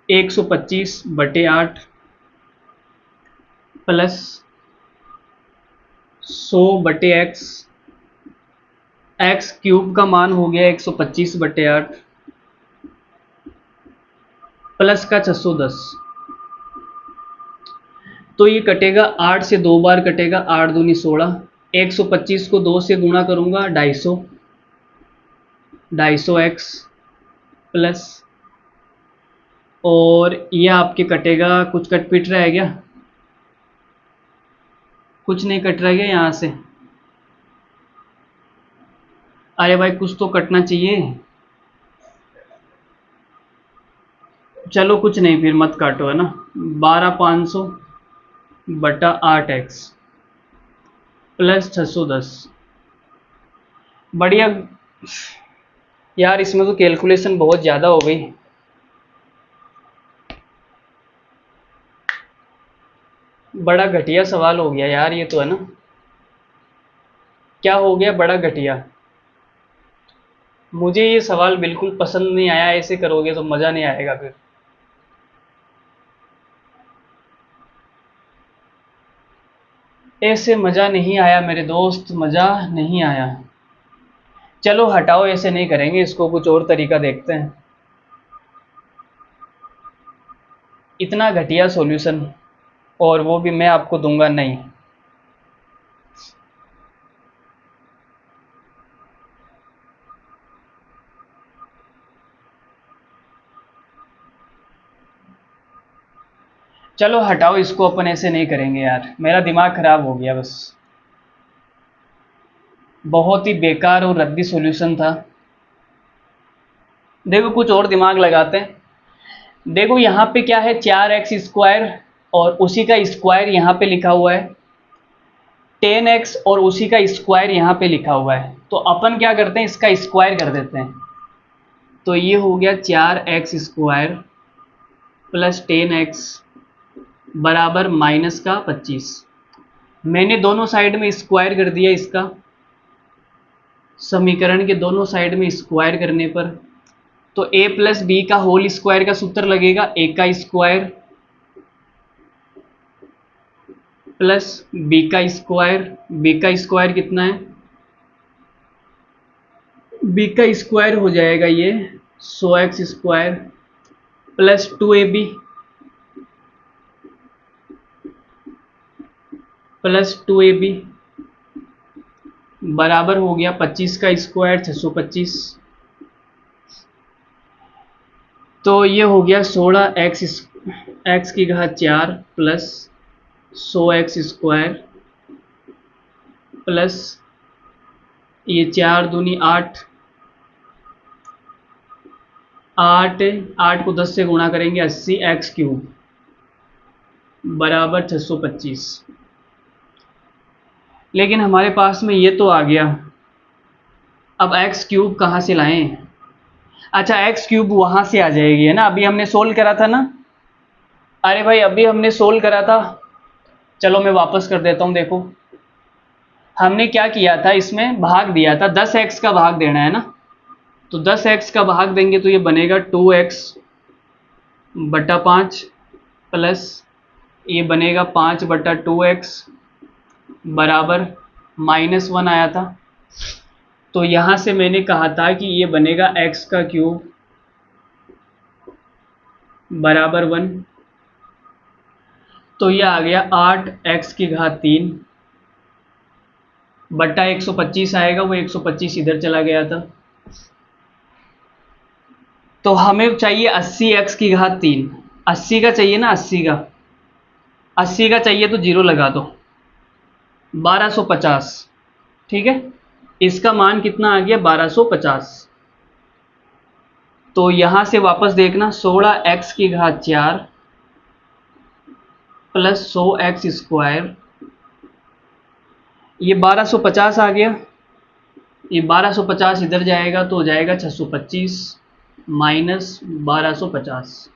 125/8 प्लस 100/x। x³ का मान हो गया 125/8 प्लस का 610। तो ये कटेगा, 8 से 2 बार कटेगा, 8 दूनी 16, 125 को 2 से गुणा करूंगा 250x प्लस, और ये आपके कटेगा, कुछ कट पिट रहा है क्या, कुछ नहीं कट रहा है क्या यहाँ से, अरे भाई कुछ तो कटना चाहिए। चलो कुछ नहीं, फिर मत काटो, है ना। 12500/8x plus 610। बढ़िया यार, इसमें तो कैलकुलेशन बहुत ज़्यादा हो गई। बड़ा घटिया सवाल हो गया यार ये तो, है ना। क्या हो गया, बड़ा घटिया। मुझे ये सवाल बिल्कुल पसंद नहीं आया, ऐसे करोगे तो मज़ा नहीं आएगा फिर। ऐसे मज़ा नहीं आया मेरे दोस्त, मज़ा नहीं आया। चलो हटाओ, ऐसे नहीं करेंगे इसको, कुछ और तरीका देखते हैं। इतना घटिया सॉल्यूशन, और वो भी मैं आपको दूंगा नहीं। चलो हटाओ इसको, अपन ऐसे नहीं करेंगे यार, मेरा दिमाग खराब हो गया बस। बहुत ही बेकार और रद्दी सॉल्यूशन था। देखो कुछ और दिमाग लगाते हैं। देखो यहाँ पे क्या है, 4x² और उसी का स्क्वायर यहाँ पे लिखा हुआ है, 10x और उसी का स्क्वायर यहाँ पे लिखा हुआ है। तो अपन क्या करते हैं, इसका स्क्वायर कर देते हैं। तो ये हो गया 4x² प्लस 10x बराबर -25। मैंने दोनों साइड में स्क्वायर कर दिया इसका, समीकरण के दोनों साइड में स्क्वायर करने पर तो a प्लस बी का होल स्क्वायर का सूत्र लगेगा, a का स्क्वायर प्लस बी का स्क्वायर, बी का स्क्वायर कितना है, बी का स्क्वायर हो जाएगा ये 100x square plus 2ab plus 2ab बराबर हो गया 25 का स्क्वायर 625। तो ये हो गया 16x की घात 4 प्लस 100x स्क्वायर प्लस ये 4 दूनी 8, 8 को 10 से गुणा करेंगे 80x क्यूब बराबर 625। लेकिन हमारे पास में ये तो आ गया, अब x क्यूब कहाँ से लाएं? अच्छा x क्यूब वहाँ से आ जाएगी है ना, अभी हमने सोल्व करा था ना। अरे भाई अभी हमने सोल्व करा था, चलो मैं वापस कर देता हूँ। देखो हमने क्या किया था, इसमें भाग दिया था, 10x का भाग देना है ना, तो 10x का भाग देंगे तो ये बनेगा 2x बटा 5 प्लस ये बनेगा 5 बटा 2x बराबर -1 आया था। तो यहाँ से मैंने कहा था कि ये बनेगा x का क्यूब बराबर 1। तो ये आ गया 8x की घात 3 बट्टा 125 आएगा, वो 125 इधर चला गया था। तो हमें चाहिए 80x की घात 3, 80 का चाहिए ना, 80 का चाहिए तो 0 लगा दो, 1250। ठीक है, इसका मान कितना आ गया 1250। तो यहां से वापस देखना 16x की घात 4 प्लस 100x स्क्वायर, ये 1250 आ गया, ये 1250 इधर जाएगा तो हो जाएगा 625 माइनस 1250।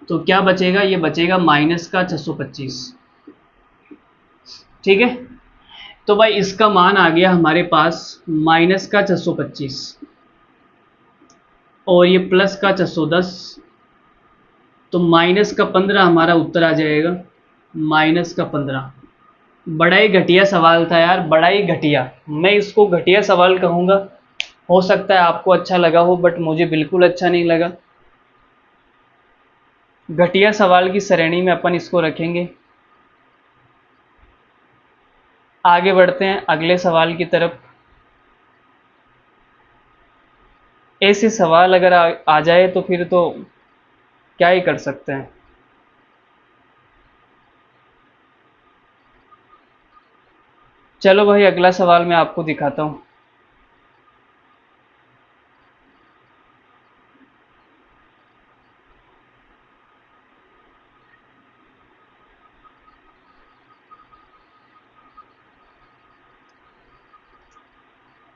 तो क्या बचेगा, ये बचेगा माइनस का 625। ठीक है, तो भाई इसका मान आ गया हमारे पास माइनस का 625 और ये प्लस का 610, तो माइनस का 15 हमारा उत्तर आ जाएगा, माइनस का 15। बड़ा ही घटिया सवाल था यार, बड़ा ही घटिया, मैं इसको घटिया सवाल कहूँगा। हो सकता है आपको अच्छा लगा हो, बट मुझे बिल्कुल अच्छा नहीं लगा। घटिया सवाल की श्रेणी में अपन इसको रखेंगे। आगे बढ़ते हैं अगले सवाल की तरफ। ऐसे सवाल अगर आ जाए तो फिर तो क्या ही कर सकते हैं। चलो भाई अगला सवाल मैं आपको दिखाता हूँ।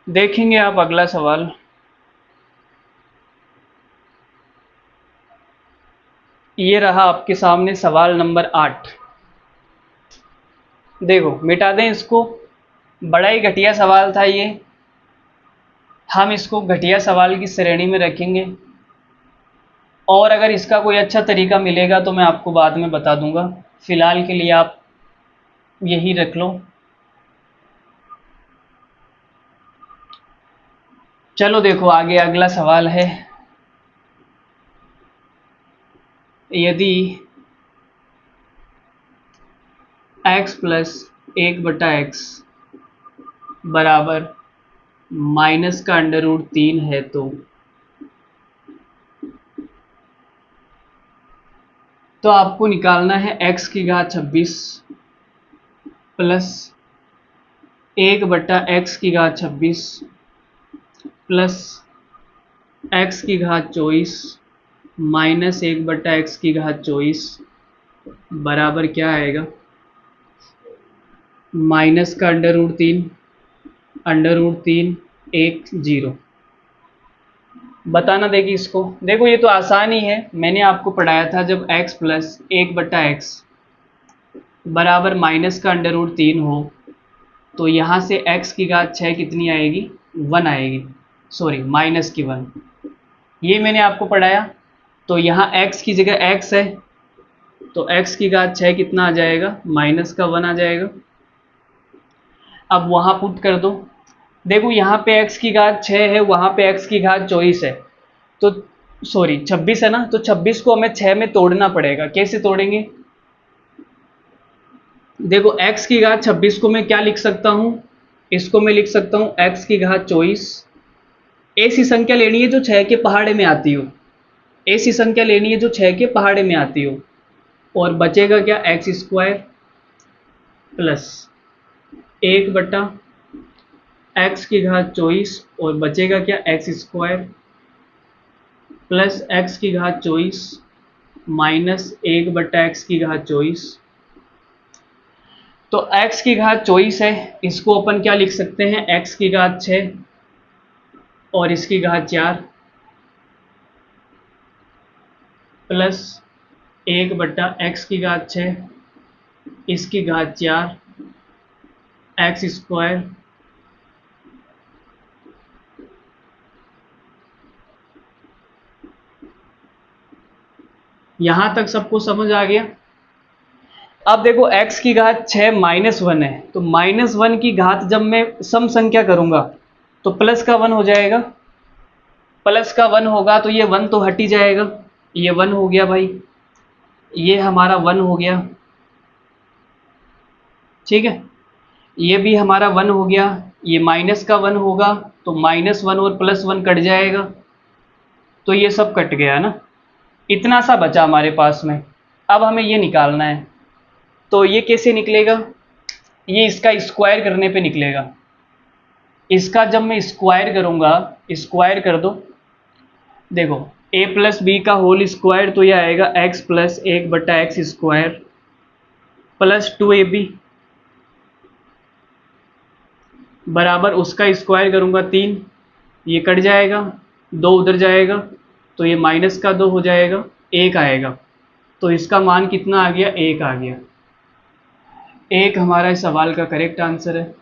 देखेंगे आप अगला सवाल। ये रहा आपके सामने सवाल नंबर 8। देखो मिटा दें इसको, बड़ा ही घटिया सवाल था ये, हम इसको घटिया सवाल की श्रेणी में रखेंगे। और अगर इसका कोई अच्छा तरीका मिलेगा तो मैं आपको बाद में बता दूंगा, फिलहाल के लिए आप यही रख लो। चलो देखो आगे अगला सवाल है, यदि x प्लस 1/x बराबर माइनस का √3 है तो आपको निकालना है x की घात 26 प्लस 1/x की घात 26 प्लस x की घात 24 माइनस 1/x की घात 24 बराबर क्या आएगा, माइनस का √3 1 0। बताना देगी इसको। देखो ये तो आसान ही है, मैंने आपको पढ़ाया था जब x प्लस 1/x बराबर माइनस का √3 हो तो यहाँ से x की घात 6 कितनी आएगी, 1 आएगी, सॉरी माइनस की 1, ये मैंने आपको पढ़ाया। तो यहाँ x की जगह x है तो x की घात 6 कितना आ जाएगा, माइनस का 1 आ जाएगा। अब वहाँ पुट कर दो। देखो यहाँ पे x की घात 6 है, वहाँ पे x की घात 24 है, तो सॉरी 26 है ना, तो 26 को हमें 6 में तोड़ना पड़ेगा। कैसे तोड़ेंगे? देखो x की घात 26 को मैं क्या लिख सकता हूँ, इसको मैं लिख सकता हूँ x की घात 24। ऐसी संख्या लेनी है जो 6 के पहाड़े में आती हो, ऐसी संख्या लेनी है जो 6 के पहाड़े में आती हो। और बचेगा क्या, एक्स स्क्वायर प्लस 1 बटा एक्स की घात 24, और बचेगा क्या, एक्स स्क्वायर प्लस एक्स की घात 24 माइनस 1 बटा एक्स की घात 24। तो x की घात 24 है, इसको अपन क्या लिख सकते हैं, x की घात 6 और इसकी घात 4 प्लस 1 बटा एक्स की घात 6 इसकी घात 4 एक्स स्क्वायर यहाँ तक सबको समझ आ गया। अब देखो x की घात 6 -1 है, तो -1 की घात जब मैं सम संख्या करूंगा तो प्लस का 1 हो जाएगा, प्लस का 1 होगा तो ये 1 तो हट ही जाएगा, ये 1 हो गया भाई, ये हमारा 1 हो गया, ठीक है, ये भी हमारा 1 हो गया। ये माइनस का 1 होगा तो -1 और +1 कट जाएगा, तो ये सब कट गया ना, इतना सा बचा हमारे पास में। अब हमें ये निकालना है, तो ये कैसे निकलेगा, ये इसका स्क्वायर करने पे निकलेगा। इसका जब मैं स्क्वायर करूँगा, स्क्वायर कर दो, देखो a प्लस बी का होल स्क्वायर, तो ये आएगा x प्लस 1 बटा एक्स स्क्वायर प्लस 2ab बराबर उसका स्क्वायर करूँगा 3, ये कट जाएगा, 2 उधर जाएगा तो ये -2 हो जाएगा, 1 आएगा। तो इसका मान कितना आ गया, 1 आ गया। 1 हमारा इस सवाल का करेक्ट आंसर है।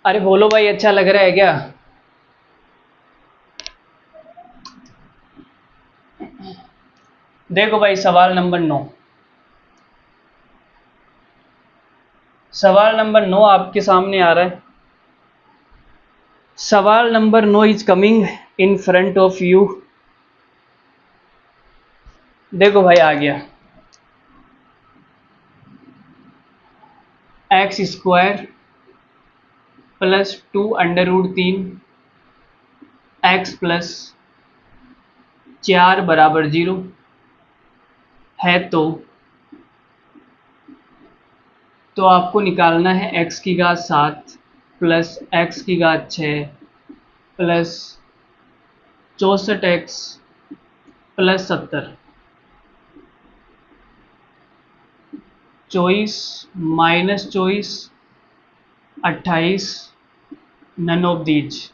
अरे बोलो भाई, अच्छा लग रहा है क्या? देखो भाई सवाल नंबर 9, सवाल नंबर 9 आपके सामने आ रहा है। सवाल number 9 is coming in front of you. देखो भाई आ गया, x square plus 2 √3 x plus 4 बराबर 0 है, तो आपको निकालना है x की घात 7 प्लस एक्स की घात 6 plus 64x plus 70, 24 minus 24 28, none of these.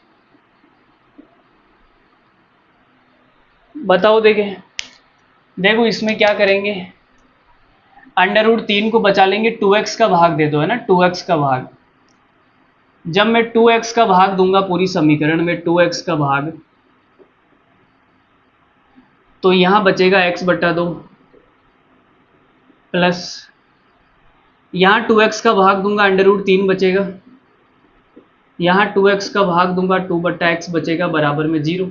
बताओ देखें, देखो इसमें क्या करेंगे, √3 को बचा लेंगे, 2x का भाग दे दो, है ना, 2x का भाग। जब मैं 2x का भाग दूंगा पूरी समीकरण में, 2x का भाग, तो यहां बचेगा x बटा 2 प्लस यहां 2x का भाग दूंगा, √3 बचेगा, यहां 2x का भाग दूंगा, 2 बटा एक्स बचेगा बराबर में 0।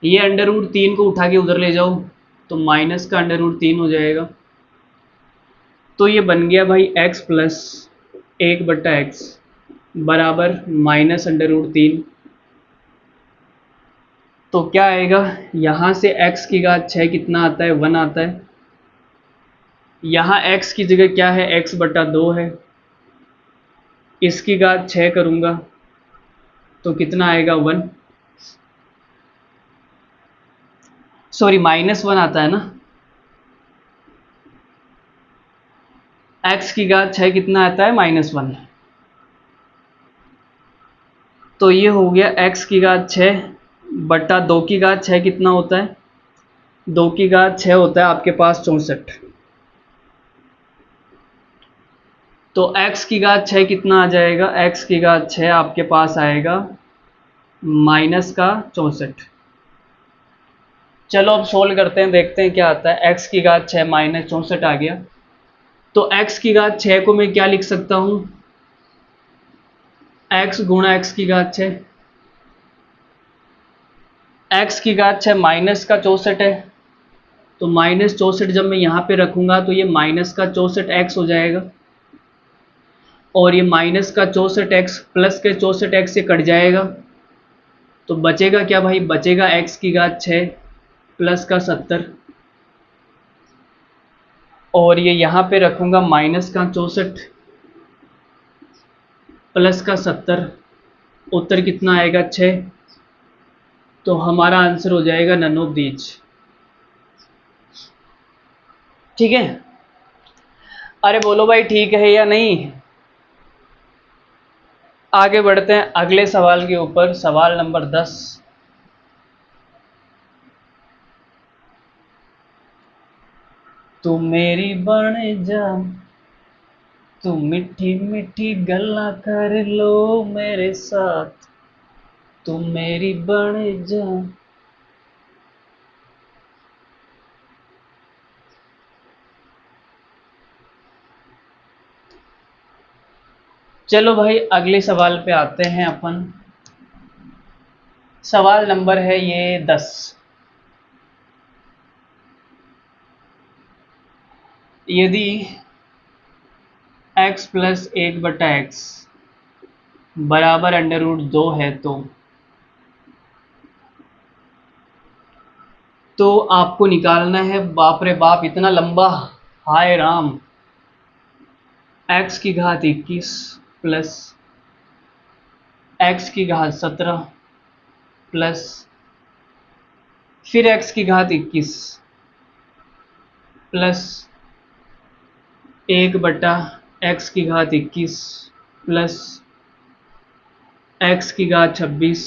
ये √3 को उठा के उधर ले जाओ तो माइनस का √3 हो जाएगा, तो ये बन गया भाई x प्लस 1 बटा एक्स बराबर माइनस √3। तो क्या आएगा, यहाँ से x की घात 6 कितना आता है, 1 आता है। यहाँ x की जगह क्या है, x बटा 2 है, इसकी घात 6 करूँगा तो कितना आएगा, 1, सॉरी -1 आता है ना। x की घात 6 कितना आता है, -1, तो ये हो गया x की घात 6 बटा 2 की घात 6 कितना होता है, 2 की घात 6 होता है आपके पास 64, तो x की घात 6 कितना आ जाएगा, x की घात 6 आपके पास आएगा -64। चलो अब सोल्व करते हैं, देखते हैं क्या आता है। x की घात 6 माइनस 64 आ गया। तो x की घात 6 को मैं क्या लिख सकता हूँ, x गुणा x की घात 6। x की घात 6 माइनस का 64 है, तो माइनस 64 जब मैं यहाँ पे रखूँगा तो ये माइनस का 64x हो जाएगा, और ये माइनस का 64x प्लस के 64x से कट जाएगा। तो बचेगा क्या भाई, बचेगा x की घात 6 प्लस का 70, और ये यहाँ पे रखूँगा माइनस का 64 प्लस का 70। उत्तर कितना आएगा, 6। तो हमारा आंसर हो जाएगा नन ऑफ दीज। ठीक है, अरे बोलो भाई ठीक है या नहीं। आगे बढ़ते हैं अगले सवाल के ऊपर, सवाल नंबर 10। तू मेरी बन जा, तू मीठी मीठी गल्ला कर लो मेरे साथ, तू मेरी बन जा। चलो भाई अगले सवाल पे आते हैं अपन। सवाल नंबर है ये 10। यदि x प्लस 1/x बराबर अंडर रूट 2 है तो आपको निकालना है, बाप रे बाप इतना लंबा, हाय राम। x की घात 21 प्लस x की घात 17 प्लस फिर x की घात 21 प्लस 1/x की घात 21 प्लस x की घात 26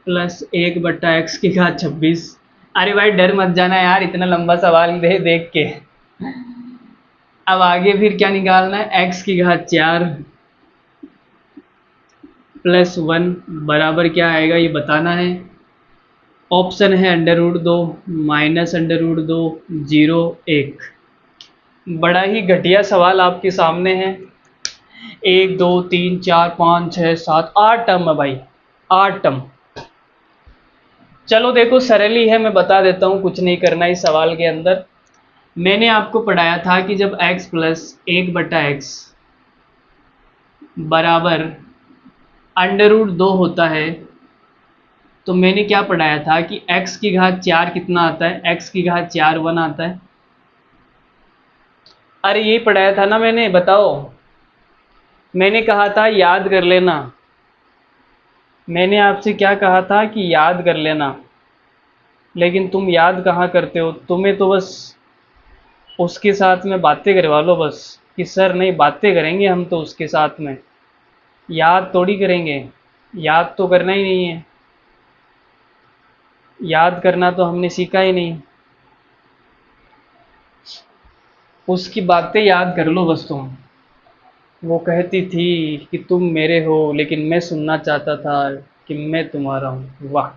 प्लस 1/x की घात 26। अरे भाई डर मत जाना यार, इतना लंबा सवाल देख के। अब आगे फिर क्या निकालना है, x की घात 4 प्लस 1 बराबर क्या आएगा ये बताना है। ऑप्शन है under root 2, minus under root 2, 0, 1। बड़ा ही घटिया सवाल आपके सामने है। 1 2 3 4 5 6 7 8 टर्म है भाई, 8 टर्म। चलो देखो सरल ही है, मैं बता देता हूँ, कुछ नहीं करना इस सवाल के अंदर। मैंने आपको पढ़ाया था कि जब x प्लस 1/x बराबर अंडर रूट 2 होता है तो मैंने क्या पढ़ाया था कि x की घात 4 कितना आता है, x की घात 4 1 आता है। अरे यही पढ़ाया था ना मैंने, बताओ। मैंने कहा था याद कर लेना, मैंने आपसे क्या कहा था कि याद कर लेना, लेकिन तुम याद कहाँ करते हो। तुम्हें तो बस उसके साथ में बातें करवा लो बस, कि सर नहीं बातें करेंगे हम तो उसके साथ में, याद थोड़ी करेंगे। याद तो करना ही नहीं है, याद करना तो हमने सीखा ही नहीं। उसकी बातें याद कर लो बस तुम। वो कहती थी कि तुम मेरे हो लेकिन मैं सुनना चाहता था कि मैं तुम्हारा हूँ। वाह।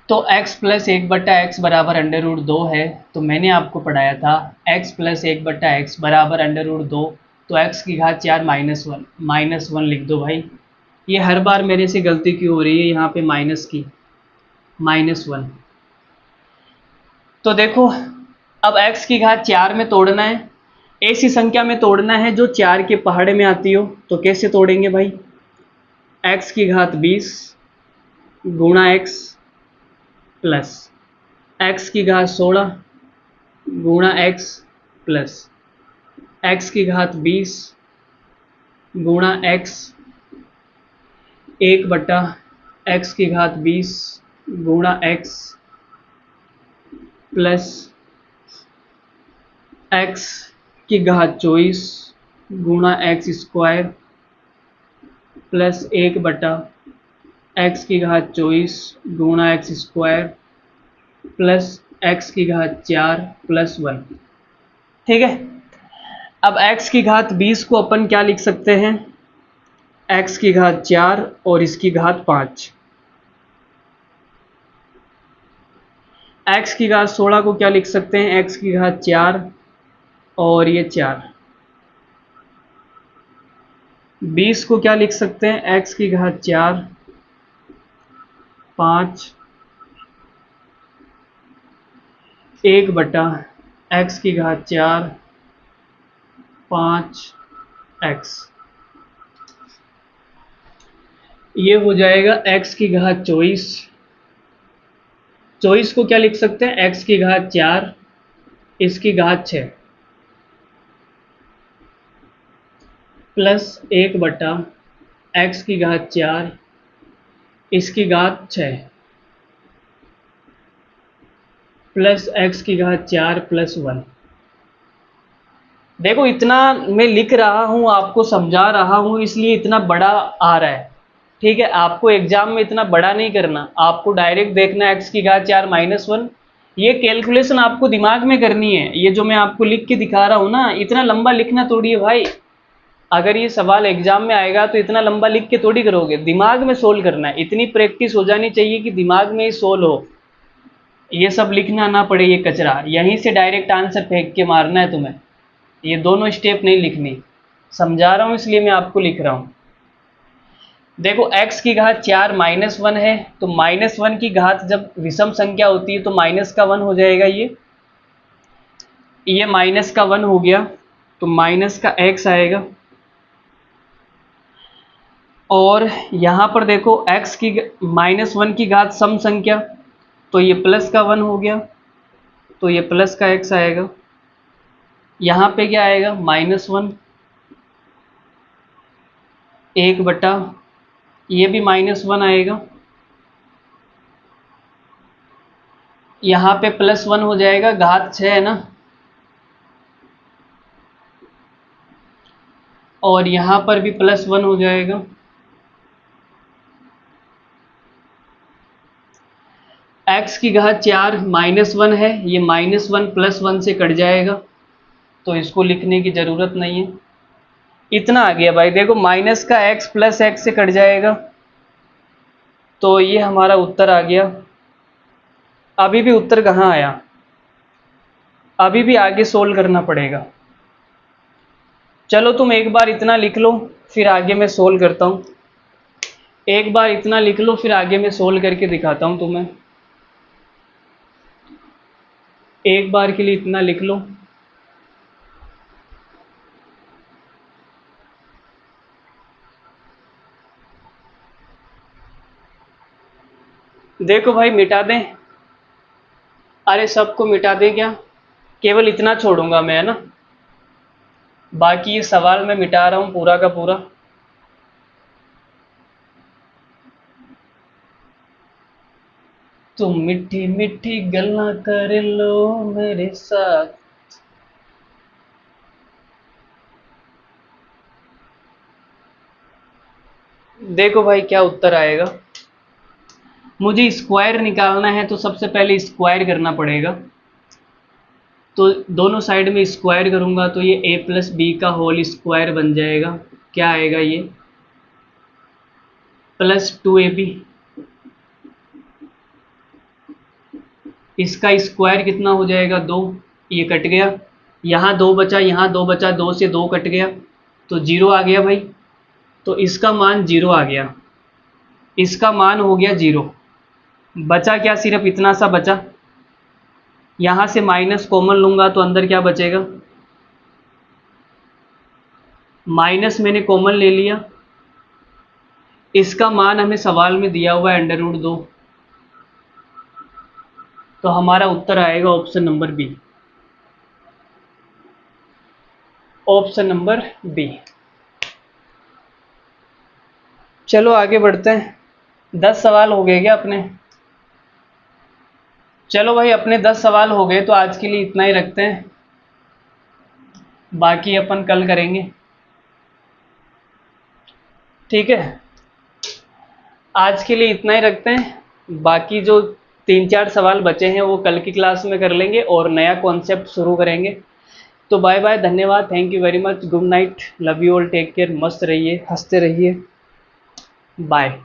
तो x प्लस 1/x बराबर अंडर रूट 2 है, तो मैंने आपको पढ़ाया था x प्लस 1/x बराबर अंडर रूट 2, तो x की घात 4 माइनस वन लिख दो भाई। ये हर बार मेरे से गलती क्यों हो रही है यहाँ पे, माइनस की, -1। तो देखो अब x की घात 4 में तोड़ना है, ऐसी संख्या में तोड़ना है जो 4 के पहाड़े में आती हो। तो कैसे तोड़ेंगे भाई, x की घात 20 गुणा x प्लस x की घात 16 गुणा x प्लस x की घात 20 गुणा x 1/x की घात 20 गुणा x प्लस x की घात 24 गुणा x स्क्वायर प्लस 1/x की घात 24 गुणा x स्क्वायर प्लस x की घात 4 प्लस 1। ठीक है, अब x की घात 20 को अपन क्या लिख सकते हैं, x की घात 4 और इसकी घात 5। x की घात 16 को क्या लिख सकते हैं, x की घात 4 और ये 4। 20 को क्या लिख सकते हैं, x की घात 4 5 1 बटा x की घात 4 5 x। ये हो जाएगा x की घात 24। 24 को क्या लिख सकते हैं, x की घात 4 इसकी घात 6 प्लस 1 बटा x की घात 4 इसकी घात 6 प्लस x की घात 4 प्लस 1। देखो इतना मैं लिख रहा हूँ, आपको समझा रहा हूँ, इसलिए इतना बड़ा आ रहा है। ठीक है, आपको एग्जाम में इतना बड़ा नहीं करना, आपको डायरेक्ट देखना x की घात 4 माइनस 1। ये कैलकुलेशन आपको दिमाग में करनी है। ये जो मैं आपको लिख के दिखा रहा हूँ ना, इतना लंबा लिखना थोड़ी है भाई। अगर ये सवाल एग्जाम में आएगा तो इतना लंबा लिख के थोड़ी करोगे, दिमाग में सोल्व करना है। इतनी प्रैक्टिस हो जानी चाहिए कि दिमाग में ही सोल्व हो, ये सब लिखना ना पड़े ये कचरा। यहीं से डायरेक्ट आंसर फेंक के मारना है तुम्हें, ये दोनों स्टेप नहीं लिखनी। समझा रहा हूँ इसलिए मैं आपको लिख रहा हूँ। देखो x की घात 4 माइनस 1 है, तो माइनस 1 की घात जब विषम संख्या होती है तो माइनस का 1 हो जाएगा। ये माइनस का 1 हो गया तो माइनस का x आएगा। और यहाँ पर देखो x की माइनस 1 की घात सम संख्या, तो ये प्लस का 1 हो गया तो ये प्लस का x आएगा। यहाँ पे क्या आएगा, माइनस 1 1 बटा ये भी माइनस 1 आएगा। यहाँ पे प्लस 1 हो जाएगा, घात 6 है ना, और यहाँ पर भी प्लस 1 हो जाएगा। x की घात 4 माइनस 1 है, ये माइनस 1 प्लस 1 से कट जाएगा तो इसको लिखने की ज़रूरत नहीं है। इतना आ गया भाई। देखो माइनस का x प्लस x से कट जाएगा तो ये हमारा उत्तर आ गया। अभी भी उत्तर कहाँ आया, अभी भी आगे सोल्व करना पड़ेगा। चलो तुम एक बार इतना लिख लो, फिर आगे मैं सोल्व करता हूँ। एक बार इतना लिख लो, फिर आगे मैं सोल्व करके दिखाता हूँ तुम्हें। एक बार के लिए इतना लिख लो। देखो भाई मिटा दें, अरे सबको मिटा दें क्या, केवल इतना छोड़ूंगा मैं, है ना। बाकी ये सवाल मैं मिटा रहा हूँ पूरा का पूरा। तुम मिठी मिठी गल्ला कर लो मेरे साथ। देखो भाई क्या उत्तर आएगा। मुझे स्क्वायर निकालना है तो सबसे पहले स्क्वायर करना पड़ेगा। तो दोनों साइड में स्क्वायर करूंगा तो ये a प्लस बी का होल स्क्वायर बन जाएगा। क्या आएगा ये, प्लस 2ab। इसका स्क्वायर कितना हो जाएगा, 2। ये कट गया, यहाँ 2 बचा, यहाँ 2 बचा, 2 से 2 कट गया तो 0 आ गया भाई। तो इसका मान 0 आ गया, इसका मान हो गया 0। बचा क्या, सिर्फ इतना सा बचा। यहाँ से माइनस कॉमन लूँगा तो अंदर क्या बचेगा, माइनस मैंने कॉमन ले लिया। इसका मान हमें सवाल में दिया हुआ है √2। तो हमारा उत्तर आएगा option number B, option number B. चलो आगे बढ़ते हैं। 10 सवाल हो गए क्या अपने। चलो भाई अपने 10 सवाल हो गए तो आज के लिए इतना ही रखते हैं, बाकी अपन कल करेंगे। ठीक है, आज के लिए इतना ही रखते हैं, बाकी जो 3-4 सवाल बचे हैं वो कल की क्लास में कर लेंगे और नया कॉन्सेप्ट शुरू करेंगे। तो बाय बाय, धन्यवाद, thank you very much, good night, love you all, take care, मस्त रहिए, हंसते रहिए, बाय।